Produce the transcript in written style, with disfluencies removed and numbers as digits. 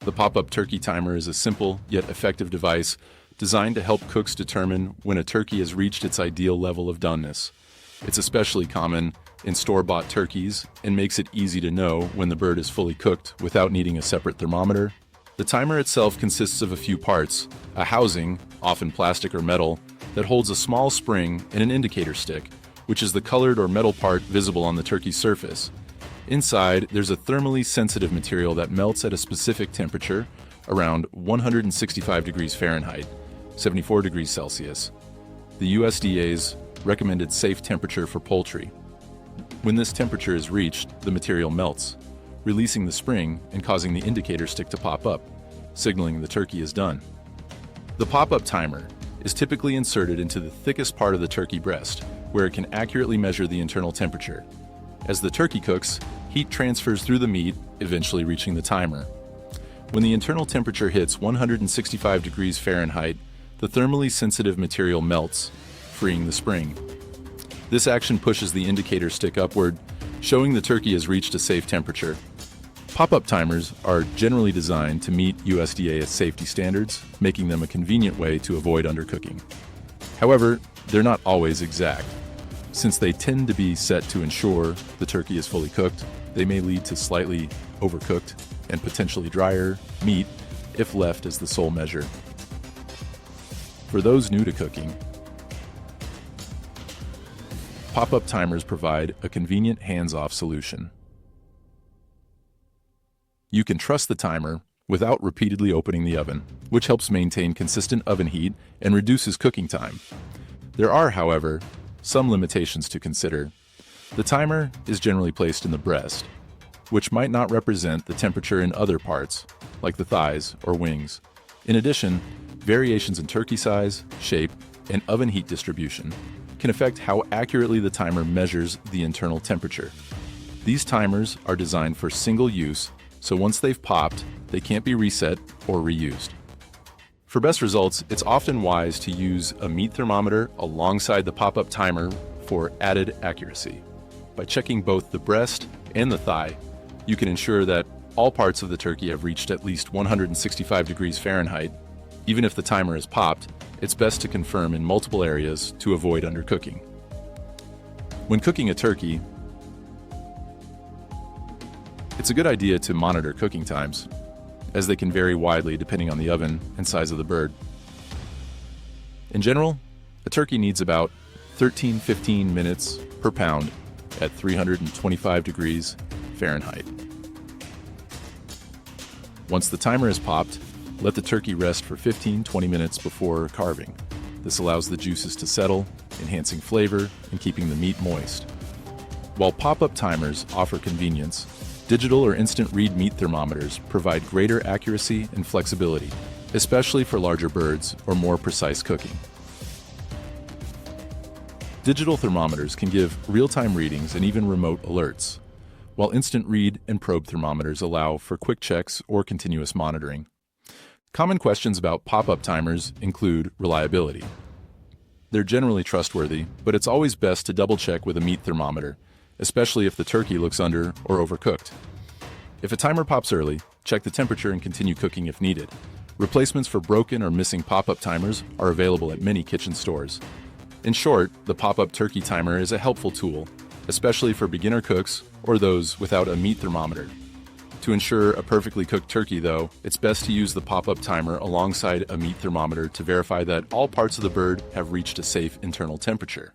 The pop-up turkey timer is a simple yet effective device designed to help cooks determine when a turkey has reached its ideal level of doneness. It's especially common in store-bought turkeys and makes it easy to know when the bird is fully cooked without needing a separate thermometer. The timer itself consists of a few parts: a housing, often plastic or metal, that holds a small spring and an indicator stick, which is the colored or metal part visible on the turkey's surface. Inside, there's a thermally sensitive material that melts at a specific temperature, around 165 degrees Fahrenheit, 74 degrees Celsius, the USDA's recommended safe temperature for poultry. When this temperature is reached, the material melts, releasing the spring and causing the indicator stick to pop up, signaling the turkey is done. The pop-up timer is typically inserted into the thickest part of the turkey breast, where it can accurately measure the internal temperature. As the turkey cooks, heat transfers through the meat, eventually reaching the timer. When the internal temperature hits 165 degrees Fahrenheit, the thermally sensitive material melts, freeing the spring. This action pushes the indicator stick upward, showing the turkey has reached a safe temperature. Pop-up timers are generally designed to meet USDA safety standards, making them a convenient way to avoid undercooking. However, they're not always exact. Since they tend to be set to ensure the turkey is fully cooked, they may lead to slightly overcooked and potentially drier meat if left as the sole measure. For those new to cooking, pop-up timers provide a convenient hands-off solution. You can trust the timer without repeatedly opening the oven, which helps maintain consistent oven heat and reduces cooking time. There are, however, some limitations to consider. The timer is generally placed in the breast, which might not represent the temperature in other parts, like the thighs or wings. In addition, variations in turkey size, shape, and oven heat distribution can affect how accurately the timer measures the internal temperature. These timers are designed for single use, so once they've popped, they can't be reset or reused. For best results, it's often wise to use a meat thermometer alongside the pop-up timer for added accuracy. By checking both the breast and the thigh, you can ensure that all parts of the turkey have reached at least 165 degrees Fahrenheit. Even if the timer is popped, it's best to confirm in multiple areas to avoid undercooking. When cooking a turkey, it's a good idea to monitor cooking times, as they can vary widely depending on the oven and size of the bird. In general, a turkey needs about 13-15 minutes per pound at 325 degrees Fahrenheit. Once the timer is popped, let the turkey rest for 15-20 minutes before carving. This allows the juices to settle, enhancing flavor and keeping the meat moist. While pop-up timers offer convenience, digital or instant read meat thermometers provide greater accuracy and flexibility, especially for larger birds or more precise cooking. Digital thermometers can give real-time readings and even remote alerts, while instant read and probe thermometers allow for quick checks or continuous monitoring. Common questions about pop-up timers include reliability. They're generally trustworthy, but it's always best to double-check with a meat thermometer, especially if the turkey looks under or overcooked. If a timer pops early, check the temperature and continue cooking if needed. Replacements for broken or missing pop-up timers are available at many kitchen stores. In short, the pop-up turkey timer is a helpful tool, especially for beginner cooks or those without a meat thermometer. To ensure a perfectly cooked turkey, though, it's best to use the pop-up timer alongside a meat thermometer to verify that all parts of the bird have reached a safe internal temperature.